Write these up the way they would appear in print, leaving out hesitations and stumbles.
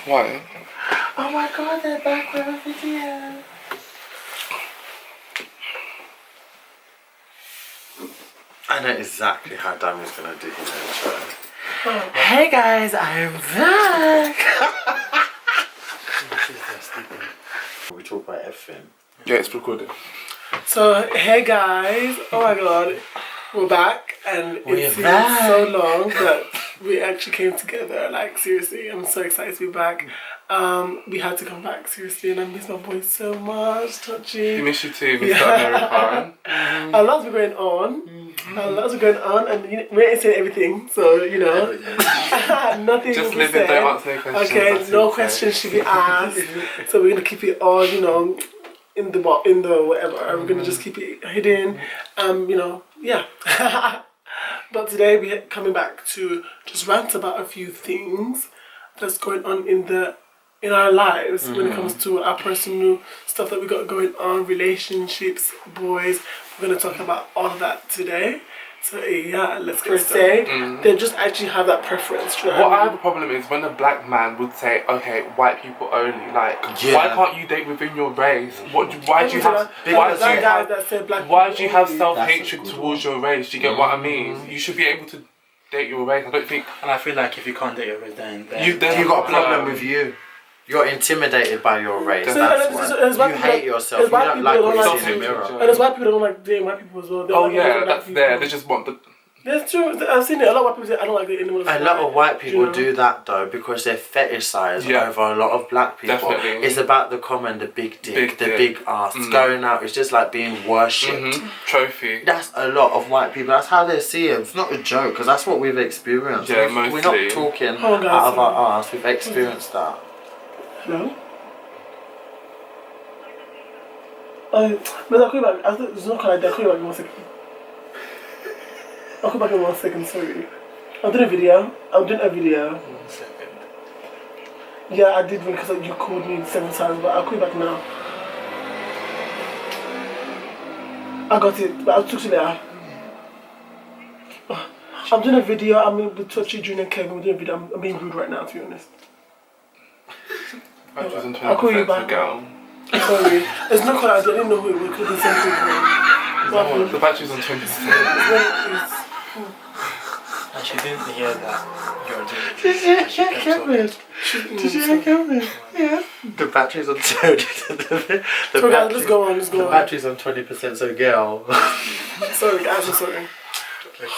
Why? Oh my god, they're back with a video. I know exactly how Dami's gonna do his intro. Oh. Hey guys, I'm back! We talk about everything. Yeah, it's recorded. So, hey guys, oh my god, we're back and it's been so long that we actually came together, like seriously, I'm so excited to be back. We had to come back, seriously, and I miss my boy so much, Touchy. You miss you too, Mr. American. A lot's been going on, and we ain't saying everything, so, you know, nothing just will be live it, said. don't answer any questions. Okay, no questions should be asked, so we're gonna keep it all, you know, in the whatever. We're gonna just keep it hidden, you know, yeah. But today we're coming back to just rant about a few things that's going on in our lives when it comes to our personal stuff that we got going on, relationships, boys. We're gonna talk about all of that today. So yeah, let's get started. They just actually have that preference. What I have a problem is when a black man would say, okay, white people only. Like, why can't you date within your race? Why do you have self-hatred towards your race? Do you get what I mean? You should be able to date your race. I don't think. And I feel like if you can't date your race, then you got a problem with you. You're intimidated by your race. So that's why. You hate yourself. You don't like what you see in the mirror. And there's white people that don't like dating white people as well. Oh yeah, that's there. They just want the... That's true. I've seen it. A lot of white people say, I don't like dating anyone. A lot of white people do that though because they fetishize over a lot of black people. Definitely. It's about the common, the big dick, the big ass. Going out, it's just like being worshipped. Trophy. That's a lot of white people. That's how they see it. It's not a joke because that's what we've experienced. Yeah, mostly. We're not talking out of our ass. We've experienced that. Hello? But I'll call you back. There's no call like that. I'll call you back in 1 second. I'll call back in 1 second, sorry. I'm doing a video. 1 second. Yeah, I did because you called me 7 times, but I'll call you back now. I got it, but I'll talk to you later. I'm doing a video. I'm with Touchy, Junior, Kevin. We're doing a video. I'm being rude right now, to be honest. I'll call you back. Sorry. There's no call. I didn't know who it could be something. The battery's on 20%. And she didn't hear that. Did you hear Kevin? Yeah. The battery's on 20%. Let's go on. The battery's on 20%, so girl. Sorry, guys. I'm sorry. Okay.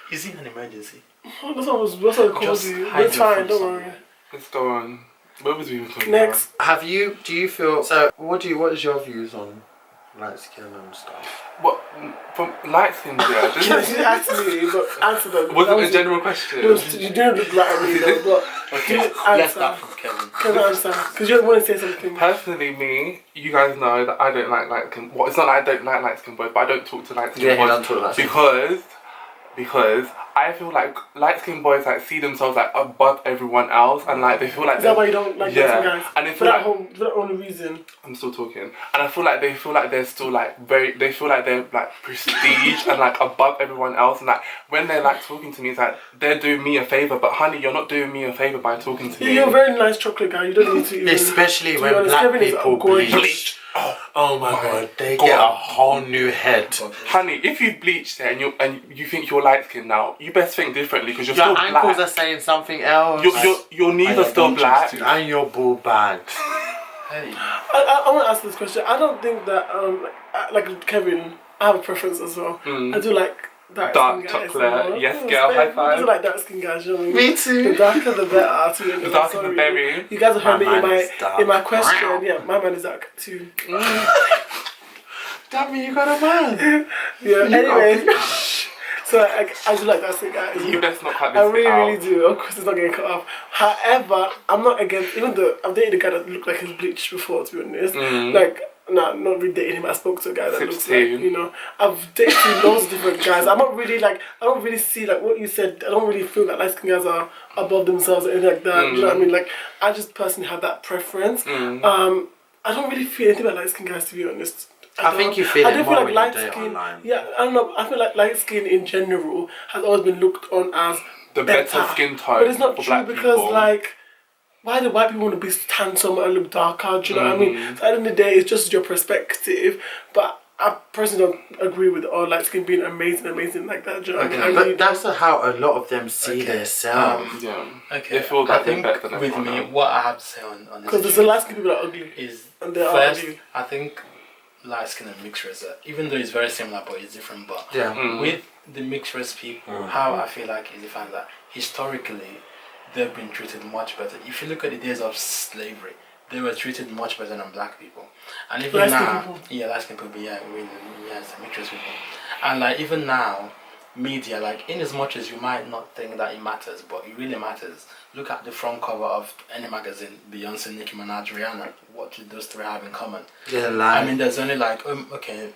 Is it an emergency? That's what I called you. It's fine, don't worry. Let's go on. Where was we even talking Next. about? Do you feel, so what is your views on light skin and stuff? What, from light skin, yeah? She asked me, but answer them. Was it a general question? You didn't look like me though, but okay, let's start from Kevin. Kevin, answer. Because you want to say something. Personally, me, you guys know that I don't like light skin. Well, it's not like I don't like light skin boys, but I don't talk to light skin boys. Don't talk to light skin. Because I feel like light skinned boys like see themselves like above everyone else and like they feel like is that why you don't like light guys? And they feel for that only reason. I'm still talking. And I feel like they feel like they're still like they feel like they're like prestige and like above everyone else, and like when they're like talking to me it's like they're doing me a favour, but honey, you're not doing me a favour by talking to me. You're a very nice chocolate guy, you don't need to even, especially when black people bleach. Oh my god, they get a whole new head. Honey, if you bleached it and you think you're light skinned now, you best think differently because you're still black. Your ankles are saying something else. Your knees are still black. And your ball bags. I want to ask this question. I don't think that like Kevin, I have a preference as well. I do like dark chocolate. Yes, girl, high five. I do like dark skin guys, you know what I mean? Me too. The darker the better. The darker the berry. You guys have heard me in my question. Yeah, my man is dark too. Damn me, you got a man. Yeah. Anyway, so I do like dark skin guys. You best not cut this I really do. Of course, it's not getting cut off. However, I'm not against. Even though I've dated a guy that looked like he's bleached before, to be honest. Like. Nah, not really dating him. I spoke to a guy that looks like, you know, I've dated loads of different guys. I'm not really like, I don't really see like what you said. I don't really feel that light skin guys are above themselves or anything like that. You know what I mean? Like, I just personally have that preference. I don't really feel anything about light skin guys, to be honest. I think you feel it more when you date online. Yeah, I don't know. I feel like light skin in general has always been looked on as the better skin tone. But it's not true because like why do white people want to be tan somewhere and look darker? Do you know what I mean? So at the end of the day, it's just your perspective. But I personally don't agree with all light skin being amazing like that. Do you know what I mean? But that's how a lot of them see themselves. Okay. They feel that I think they're better than with everyone me, else. what I have to say on this Because there's a light skin people that are ugly. is And they are first, ugly. I think light skin and mixed race, even though it's very similar but it's different. But Yeah. with the mixed race people, how I feel like is the fact that historically they've been treated much better. If you look at the days of slavery, they were treated much better than black people. And even Light-skinned now, people? yeah, light-skinned people, yeah, it's the mixed race people. And like even now, media, like in as much as you might not think that it matters, but it really matters. Look at the front cover of any magazine, Beyonce, Nicki Minaj, Rihanna. What do those three have in common? They're lying. I mean, there's only like, Oprah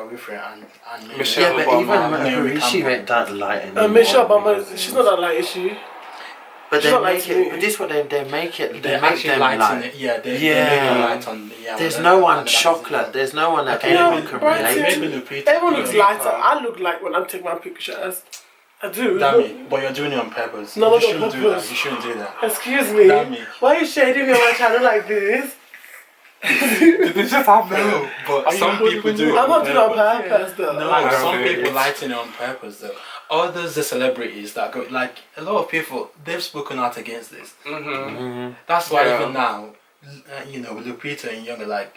Winfrey and maybe Michelle Yeah, but Obama, even Mary she Campbell. ain't that light anymore. Michelle Obama, she's not that light, is she? But she's they not make light to me. it. But this what they make it. They They're make actually them lighting light. it. Yeah, they Yeah. make a light on. Yeah, There's on no the- one on the chocolate. magazine. There's no one that Okay, anyone no, can Brighton. relate Maybe to. Lupita. Everyone looks yeah. lighter. I look like when I'm taking my pictures. I do. Damn it, but you're doing it on purpose. No, you not on shouldn't do that. purpose. You shouldn't do that. Excuse me. Damn it. Why are you shading me on my channel like this? Did this just happen? No, but some people do. I'm not doing it on purpose. purpose though. No, I don't some do people it. lighten it on purpose though. Others, the celebrities that go, like a lot of people, they've spoken out against this. That's why Yeah. even now, Lupita and Younger, like,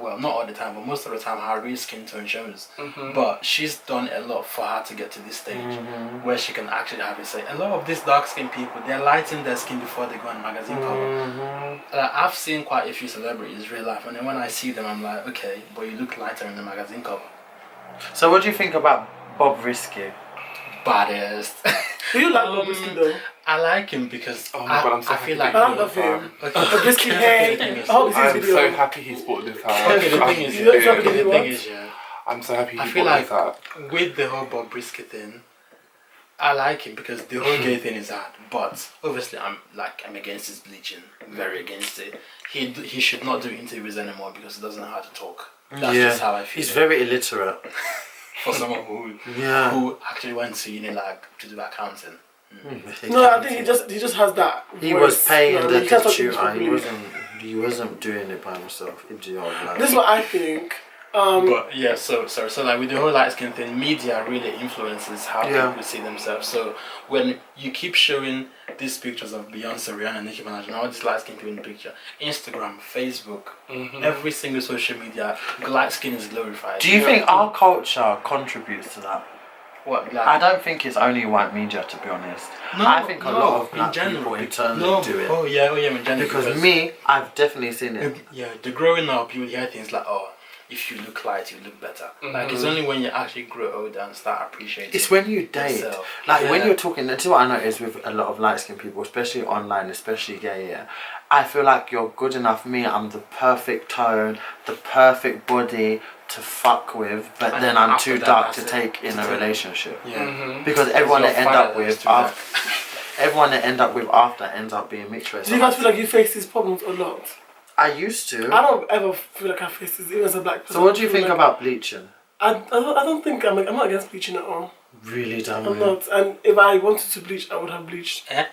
well, not all the time, but most of the time, her real skin tone shows. But she's done a lot for her to get to this stage where she can actually have a say. A lot of these dark skinned people, they're lighting their skin before they go on magazine cover. I've seen quite a few celebrities real life, and then when I see them, I'm like, okay, but you look lighter in the magazine cover. So what do you think about Bobrisky? Baddest. Do you like Bobrisky though? I like him because Oh my God, I'm so I happy feel like that I love him. Okay. Bobrisky, hey. I hope you see I'm this video. so happy he's bought this house. Okay, the thing is, You know yeah, something okay, he the thing wants? is, yeah. I'm so happy I he feel bought like this out. with the whole Bobrisky thing, I like him because the whole gay thing is hard. But obviously, I'm against his bleaching, very against it. He should not do interviews anymore because he doesn't know how to talk. That's just how I feel. He's very illiterate. For someone who actually went to Unilag to do accounting. No, I think he just has that. He voice. was paying You know, the he can't talk tutor. properly. He wasn't doing it by himself. This is what I think. But yeah, so like with the whole light skin thing, media really influences how people see themselves. So when you keep showing these pictures of Beyonce, Rihanna, Nicki Minaj, and all these light skin people in the picture, Instagram, Facebook, every single social media, light skin is glorified. Do you think our culture contributes to that? What? Like, I don't think it's only white media, to be honest. I think a lot of black people internally do it. Oh yeah, in general. Because me, I've definitely seen it. The growing up, you would hear things like, oh, if you look light, you look better. Like it's only when you actually grow older and start appreciating. It's when you date. yourself. Like when you're talking, that's what I notice with a lot of light skinned people, especially online, especially gay, yeah. I feel like you're good enough. I'm the perfect tone, the perfect body to fuck with, but And then I'm after too that, dark that's to it. take in a relationship. Yeah. Because everyone You're they end fine up at with this too, everyone they end up with after ends up being mixed race. Do you guys feel like you face these problems a lot? I used to. I don't ever feel like I face this, even as a black person. So what do you I feel think like- about bleaching? I don't think I'm not against bleaching at all. Really dumb. I'm not. And if I wanted to bleach, I would have bleached. Eh?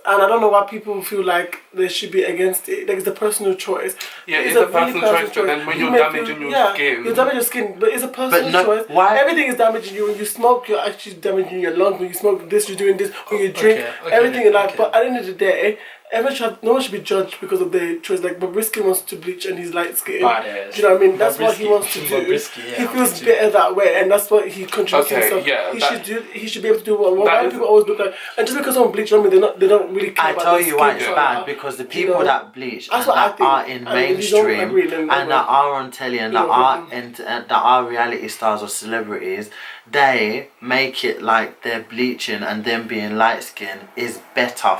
And I don't know why people feel like they should be against it. Like it's a personal choice. Yeah, it's a personal choice, but then when You you're may damaging feel- your skin. you're damaging your skin, but it's a personal choice. why? Everything is damaging you. When you smoke, you're actually damaging your lungs. When you smoke this, you're doing this. When you drink, everything in life. But at the end of the day, no one should be judged because of their choice. Like Bobrisky wants to bleach and he's light skinned. Badass. Do you know what I mean? That's what he Bobrisky- wants to do. Bobrisky, yeah, He I feels want to. better that way, and that's what he contributes Okay, himself. yeah, he that- should do. He should be able to do what that white is- people always look like. And just because someone bleach, I mean, they don't really care I about tell their you why skin it's colour. bad, because the people know, that bleach that's and what I that think. are in And if you don't mainstream agree, then and that are on telly and that are reality stars or celebrities, they make it like they're bleaching and them being light skinned is better.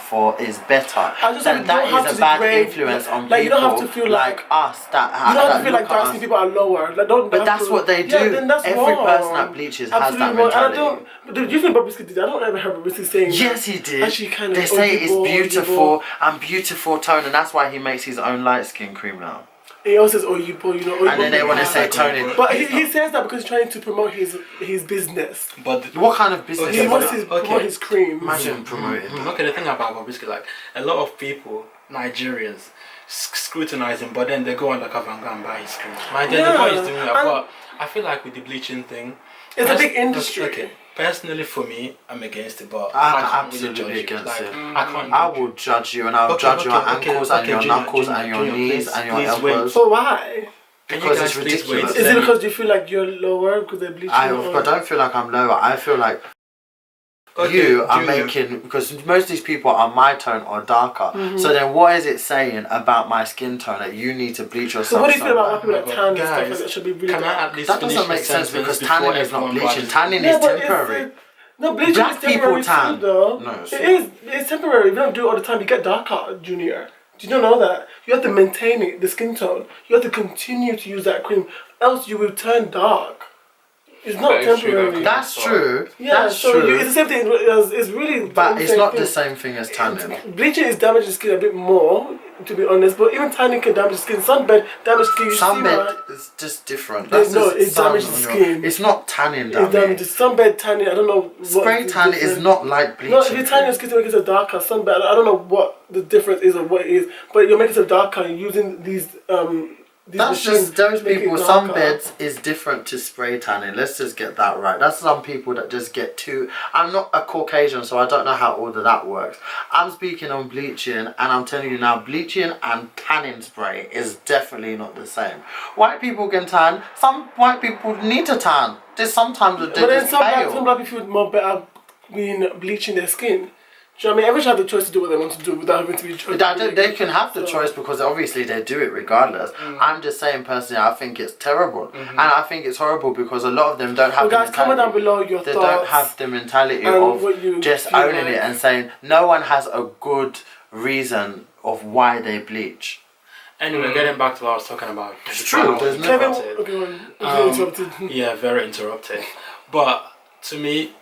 I just think you don't that have is to a bad degrade- influence on like, people you don't have to feel like us that You don't have to feel like look at dark us. skin people are lower. Like, don't. But have that's to- what they do. Yeah, then that's Every wrong. person that bleaches has Absolutely that wrong. And I mentality. don't. But do you think Bobrisky did? I don't ever hear Bobrisky saying. Yes, he did. Actually, kind of they say it's audible. beautiful and beautiful tone, and that's why he makes his own light skin cream now. He also says, "Oh, you boy, you know." Oh, And then they want to say Tony. But he says that because he's trying to promote his business. But What kind of business? He is wants that? to promote his cream. Imagine promoting. Okay, the thing about Bobrisky, like a lot of people, Nigerians, scrutinize him, but then they go undercover and go and buy his cream. My dear, the boy is doing that. But I feel like with the bleaching thing, it's a big industry. Okay, personally for me, I'm against it, but I'm I can't absolutely really judge against you. it. I can't. I will judge you, and I'll judge your ankles and your Junior, knuckles and your Junior, knees please, and your please elbows. So why? Because it's ridiculous. Is it because you feel like you're lower because they're bleaching? I don't feel like I'm lower. I feel like you are making, because most of these people are my tone or darker. So then what is it saying about my skin tone that you need to bleach yourself? So what do you feel about people that tan and Guys, stuff like that should be really Can I dark? at least That finish doesn't make the sense sentence because before tanning is not everyone bleaching. barges Tanning in? Yeah, is but temporary. no, bleaching Black is temporary people tan. too, though. No, it's it is. It's temporary. If you don't do it all the time, you get darker, Junior. Do you not know that? You have to maintain it, the skin tone. You have to continue to use that cream, else you will turn dark. It's not That is true, temporary. though. That's true. Yeah, That's so true. it's the same thing. It's really. But it's not the same same thing as tanning. thing. Bleaching is damaging the skin a bit more, to be honest. But even tanning can damage the skin. Sunbed damage skin. You see, Sunbed right? is just different. No, That's it just sun damages on the your- skin. It's not tanning It damage. damages sunbed tanning. I don't know. What Spray the tan is difference- not like bleaching. No, if you tan your skin to make it darker, sunbed. I don't know what the difference is or what it is, but you're making it darker using these. That's machines just those to make it people. darker. Sunbeds is different to spray tanning. Let's just get that right. That's some people that just get too. I'm not a Caucasian, so I don't know how all of that works. I'm speaking on bleaching, and I'm telling you now, bleaching and tanning spray is definitely not the same. White people can tan. Some white people need to tan. There's sometimes that But they then just some black pale. people feel more better being bleaching their skin. Do you know what I mean? Everyone should have the choice to do what they want to do without having to be judged. They can have the choice because obviously they do it regardless. I'm just saying personally, I think it's terrible, and I think it's horrible because a lot of them don't have. Well, guys, comment down below your They thoughts. don't have the mentality and what you of just feel owning like. it and saying no one has a good reason of why they bleach. Anyway, getting back to what I was talking about. It's true, there's no- Kevin, Interrupted. okay, interrupted. Yeah, very interrupted. But to me,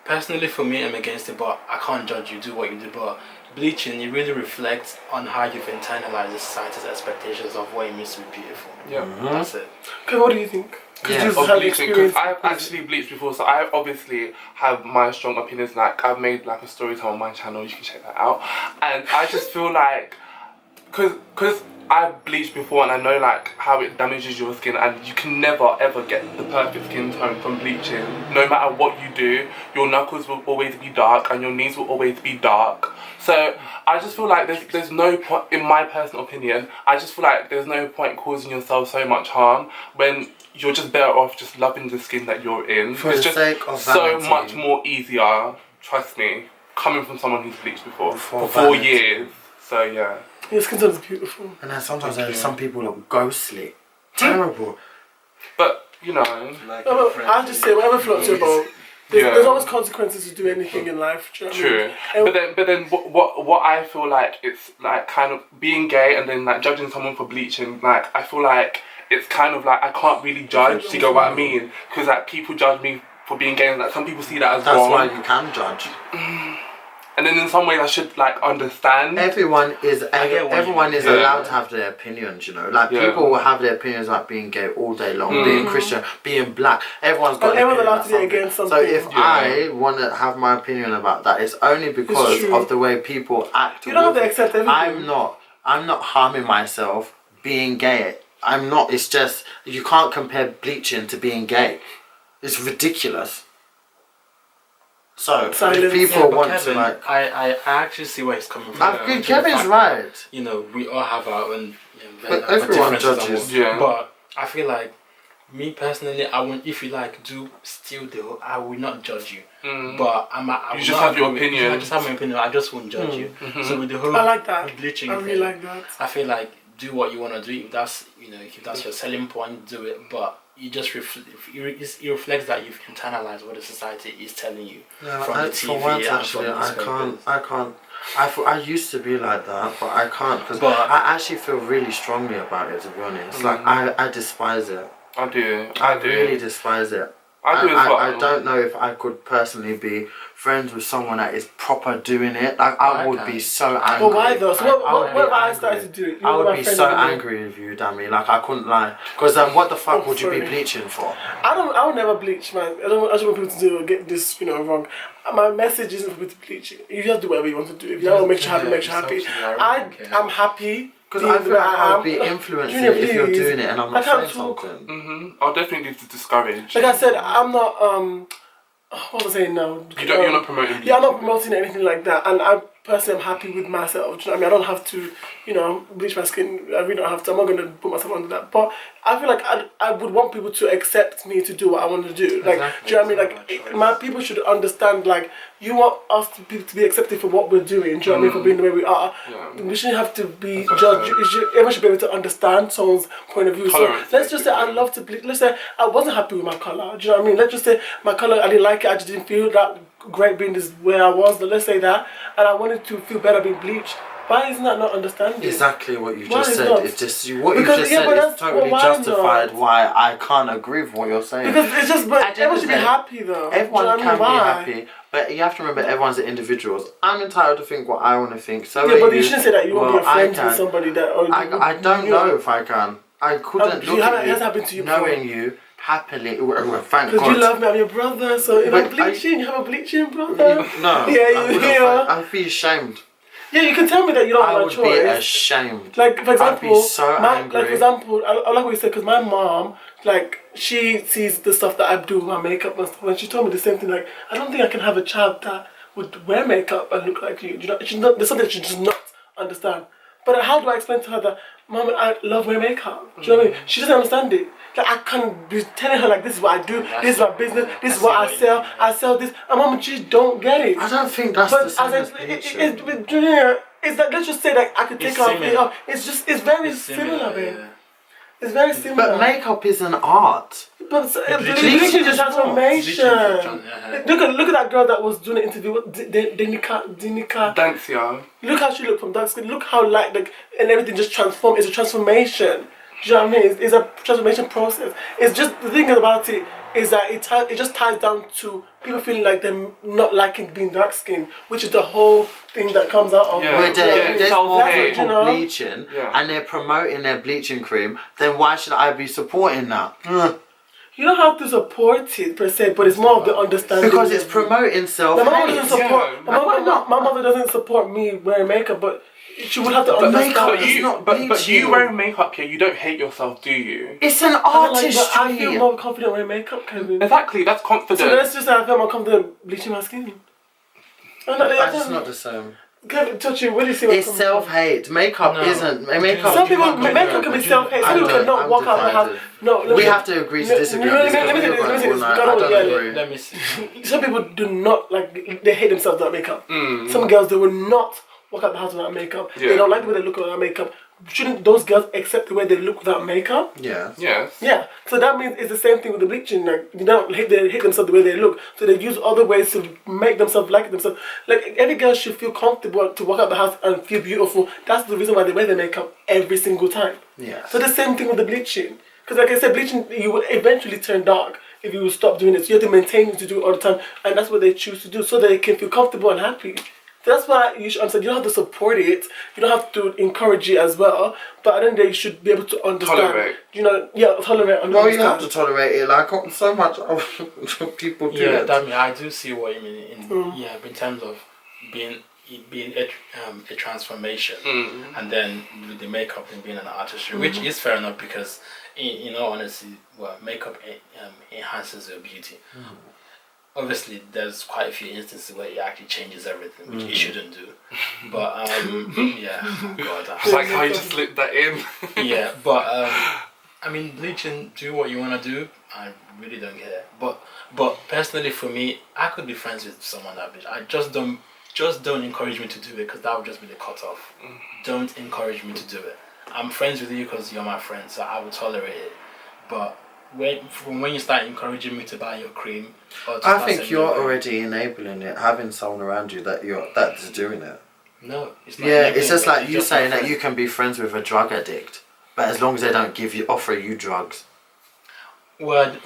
personally, for me, I'm against it. But I can't judge you. Do what you do. But bleaching, it really reflects on how you've internalized the society's expectations of what it means to be beautiful. Yeah. That's it. Okay, what do you think? Because Yeah. you Of have bleaching, experience. because I've actually bleached before, so I obviously have my strong opinions. Like I've made like a story time on my channel, you can check that out. And I just feel like, cause I've bleached before and I know like how it damages your skin, and you can never ever get the perfect skin tone from bleaching. No matter what you do, your knuckles will always be dark and your knees will always be dark. So I just feel like there's no point, in my personal opinion, I just feel like there's no point causing yourself so much harm when you're just better off just loving the skin that you're in. For it's the just sake of so vanity. much more easier, trust me, coming from someone who's bleached before For for 4 vanity. years. So yeah. Your skin tone is beautiful. And then sometimes some people look ghostly, terrible. But you know, I'll just say whatever floats your boat. There's always consequences to do anything in life. Do you know what I true. mean? But then what I feel like it's like kind of being gay and then like judging someone for bleaching, like I feel like it's kind of like I can't really judge. Do you get what I mean? Because like people judge me for being gay and like some people see that as That's wrong. why you can judge. And then in some ways I should like understand. Everyone is Yeah. allowed to have their opinions, you know. Like Yeah. people will have their opinions about being gay all day long, being Christian, being black. Everyone's got. And an everyone's opinion allowed about to be against So something. if I want to have my opinion about that, it's only because true. of the way people act. You don't have to with it. accept everything. I'm not harming myself being gay. I'm not. It's just you can't compare bleaching to being gay. It's ridiculous. So Silence. if people Yeah, but want Kevin, to like. I actually see where he's coming from. I think Kevin's The fact right. that, you know, we all have our own. But everyone differences and judges. what- Yeah. But I feel like me personally, I won't. If you like do steal the whole, I will not judge you. But I You will just not have your agree with- opinion. I just have my opinion. I just won't judge you. So with the whole I like that. bleaching I really thing, like that. I feel like do what you want to do. If that's if that's your selling point, do it. But you just it reflects that you've internalized what the society is telling you from the TV for once, and actually, from newspapers. I can't. I used to be like that, but I can't because But- I actually feel really strongly about it. To be honest, like I despise it. I do. I really despise it. I do as well. I don't know if I could personally be friends with someone that is proper doing it. Like I would be so angry. But why though? So what if I started to do it? I would be so angry with you, Dami. Like I couldn't lie. Because what the fuck would you be bleaching for? I would never bleach, man. I don't want people to get this, wrong. My message isn't for people to bleach. You just do whatever you want to do. If you want to make you happy, make you happy. I'm happy. Because I feel like I would be influenced if you're doing it and I'm not saying something. I'll definitely need to discourage. Like I said, I'm not what was I saying now? You're not promoting. Yeah, I'm not promoting anything like that, and I personally am happy with myself. Do you know what I mean? I don't have to, bleach my skin. I really don't have to. I'm not going to put myself under that. But I feel like I would want people to accept me to do what I want to do. Like, do you know what I mean? Like, my people should understand. Like, you want us to be accepted for what we're doing. Do you know what I mean? For being the way we are. Yeah. We shouldn't have to be judged. Everyone should be able to understand someone's point of view. Tolerance. So let's just say I love to bleach. Let's say I wasn't happy with my color. Do you know what I mean? Let's just say my color, I didn't like it. I just didn't feel that great being this where I was. But let's say that, and I wanted to feel better being bleached. Why isn't that not understanding? Exactly what you just said. It's just what you just said is totally justified why I can't agree with what you're saying. Because it's just, but everyone should be happy though. Everyone can be happy, but you have to remember everyone's individuals. I'm entitled to think what I want to think. So yeah, but you shouldn't say that you want to be a friend with somebody that. I don't know if I can. I couldn't look at you, has happened to you knowing you happily. Thank God. Because you love me, I'm your brother. So if I'm bleaching, you have a bleaching brother. No. Yeah, I'd be ashamed. Yeah, you can tell me that you don't have a choice. I would be ashamed. Like, for example, I'd be so angry. Like, for example, I like what you said, because my mom, like, she sees the stuff that I do with my makeup and stuff, and she told me the same thing, like, I don't think I can have a child that would wear makeup and look like you. There's something she does not understand. But how do I explain to her that, Mom, I love wearing makeup? Do you know what I mean? She doesn't understand it. Like, I can't be telling her, like, this is what I do, this is my business, this is what I sell this. And Mom, she don't get it. I don't think that's the same as bleaching. It's that, let's just say that I could take her off. It's very similar, babe. It's very similar. But makeup is an art. But bleaching is a transformation. Look at that girl that was doing an interview with Danica. Dancia. Look how she looked from dark skin. Look how and everything just transformed. It's a transformation. Do you know what I mean? It's a transformation process. It's just, the thing about it is that it just ties down to people feeling like they're not liking being dark skinned, which is the whole thing that comes out of Where there's more people bleaching and they're promoting their bleaching cream, then why should I be supporting that? You don't have to support it per se, but it's more of the understanding. Because it's promoting self-hate. My mother doesn't support me wearing makeup, but she would have to understand. But you wearing makeup, you don't hate yourself, do you? It's an artistry. I feel more confident wearing makeup, Kevin. Exactly, that's confident. So let's just say I feel more confident bleaching my skin. That's not the same. Kevin, touching, what do you say? It's self-hate. Makeup isn't. Makeup. Some people, makeup can be self-hate. Some people cannot walk out the house. No, we have to agree to disagree. Let me see. Some people do not they hate themselves without makeup. Some girls, they will not walk out the house without makeup. Yeah. They don't like the way they look without makeup. Shouldn't those girls accept the way they look without makeup? Yeah. Yes. Yeah. So that means it's the same thing with the bleaching. Like, they don't hate themselves the way they look. So they use other ways to make themselves like themselves. Like, every girl should feel comfortable to walk out the house and feel beautiful. That's the reason why they wear their makeup every single time. Yeah. So the same thing with the bleaching. Because like I said, bleaching, you will eventually turn dark if you stop doing it. So you have to maintain it to do it all the time. And that's what they choose to do so that they can feel comfortable and happy. That's why you should understand. You don't have to support it. You don't have to encourage it as well. But at the end of the day, you should be able to understand. Tolerate. Tolerate. Well, you have to tolerate it. Like so much of people do. Yeah, that mean I do see what you mean. In terms of being a transformation, and then with the makeup and being an artistry, which is fair enough because, in all honesty, makeup enhances your beauty. Obviously, there's quite a few instances where it actually changes everything, which it shouldn't do. But God, it's like how you just slipped that in. Yeah, but I mean, bleaching, do what you want to do. I really don't care. But personally, for me, I could be friends with someone that bleach. I just don't encourage me to do it because that would just be the cutoff. Don't encourage me to do it. I'm friends with you because you're my friend, so I will tolerate it. But when you start encouraging me to buy your cream, I think you're already enabling it, having someone around you that's doing it. No, it's not. Yeah, it's just like you saying that you can be friends with a drug addict, but as long as they don't offer you drugs. Well,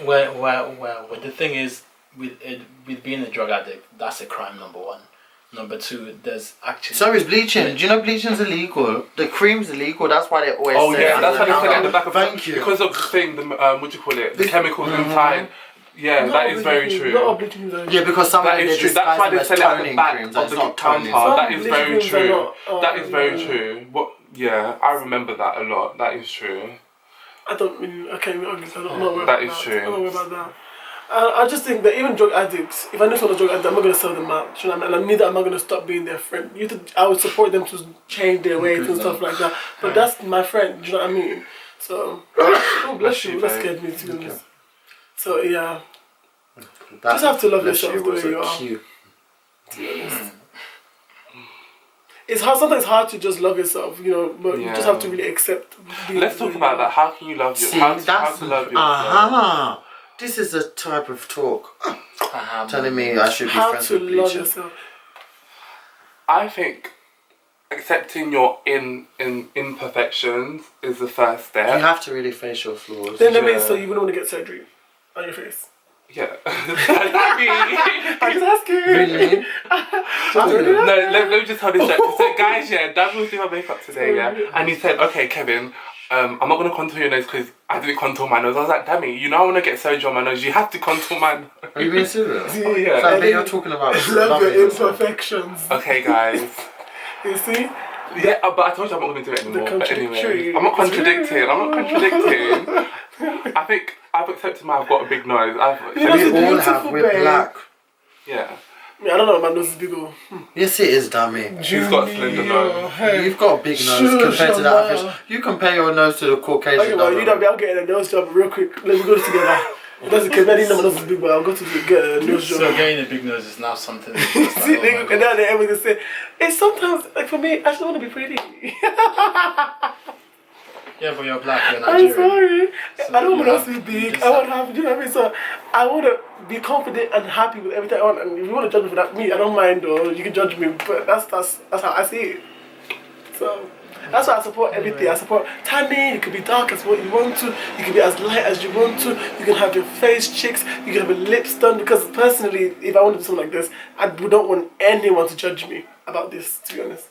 the thing is, with being a drug addict, that's a crime, number one. Number two, there's actually... So is bleaching. Do you know bleaching's illegal? The cream's illegal. That's why they always Oh say yeah, that's why they said it at the back of Thank you. because of the thing, the what do you call it? The chemicals inside. Yeah, that is very true. Not all bleaching creams are. Yeah, because some That of is them true. That's why they disguise them sell it as at the toning back creams. of That's the not counter. toning. That is very bleaching creams are true. not, That is very yeah. true. What? Yeah, I remember that a lot. That is true. I don't mean, okay, I'm not worried That about is that. true. I'm not worried about that. I just think that even drug addicts, if I know someone's a drug addict, I'm not going to sell them out. You know what I mean? And neither am I going to stop being their friend. I would support them to change their ways and stuff like that. But that's my friend, you know what I mean? So, oh, bless you. That scared me, to be honest. So, yeah. Just have to love yourself the way you are. Cute. It's hard. Sometimes it's hard to just love yourself, you know, but you just have to really accept. Let's talk about that. How can you love yourself? How to love yourself? This is a type of talk. Telling me I should be How friends to with love bleaching. yourself. I think accepting your imperfections is the first step. You have to really face your flaws. Then that means so you wouldn't want to get surgery on your face. Yeah. I'm just asking. Really? No, let me just tell this joke. So guys, yeah, Dad was doing my makeup today, yeah, and he said, okay, Kevin, I'm not going to contour your nose because I didn't contour my nose. I was like, Dammy, you know I want to get surgery on my nose. You have to contour my nose. Are you being serious? Oh, yeah. So I bet you're talking about Love loving your yourself. imperfections. Okay, guys. You see? Yeah, but I told you I'm not going to do it anymore. But anyway, contradictory. I'm not contradicting. I think I've accepted I've got a big nose. You know, We it's all beautiful, have. We're babe. black. Yeah. I mean, I don't know, my nose is big. Oh. Yes, it is, dummy. She's got a slender nose. Hey. You've got a big nose compared to that average. You compare your nose to the Caucasian. Okay, well, you know me, I'm getting a nose job real quick. Let me go together. That's okay, I didn't know my nose is big, but I'll go to get a nose job. So getting a big nose is now something. See, and now they're able to say, it's sometimes, like for me, I just want to be pretty. Yeah, but you're black, you're I'm Nigerian. sorry. So I don't want you to have- be you big. just I want to have- have, you know what I mean? So I want to be confident and happy with everything I want. And if you want to judge me for that, me, I don't mind, or you can judge me, but that's how I see it. So that's why I support everything. I support tanning. You can be dark as what you want to. You can be as light as you want to. You can have your face cheeks. You can have your lips done. Because personally, if I want to do something like this, I don't want anyone to judge me about this, to be honest.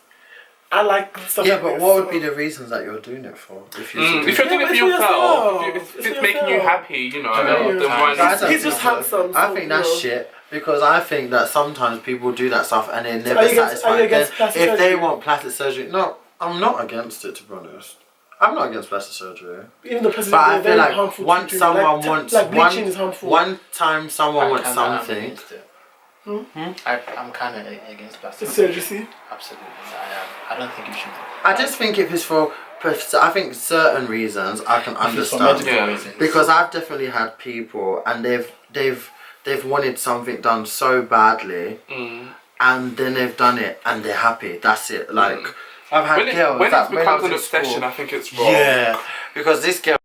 I like stuff Yeah, like but this, what would so- be the reasons that you're doing it for? If you're If you're doing it for it's for yourself, yourself. if it's making you happy, you know, Yeah. then why Guys, not? He's just handsome. I so, think you that's know. shit because I think that sometimes people do that stuff and they're are never you against- are satisfied. you against Then plastic if they surgery? want plastic surgery, no, I'm not against it, to be honest. I'm not against plastic surgery. Even the president, But I they're feel very like harmful once to someone like, wants like bleaching is harmful. one time someone wants something. I'm kind of against plastic It's surgery, see? Absolutely, I don't think you should. I just think if it's for, I think certain reasons I can If it's for understand. medical reasons. Because I've definitely had people and they've wanted something done so badly, and then they've done it and they're happy. That's it. Like I've had girls when that it becomes I an was in obsession, school- I think it's wrong. Yeah, because this girl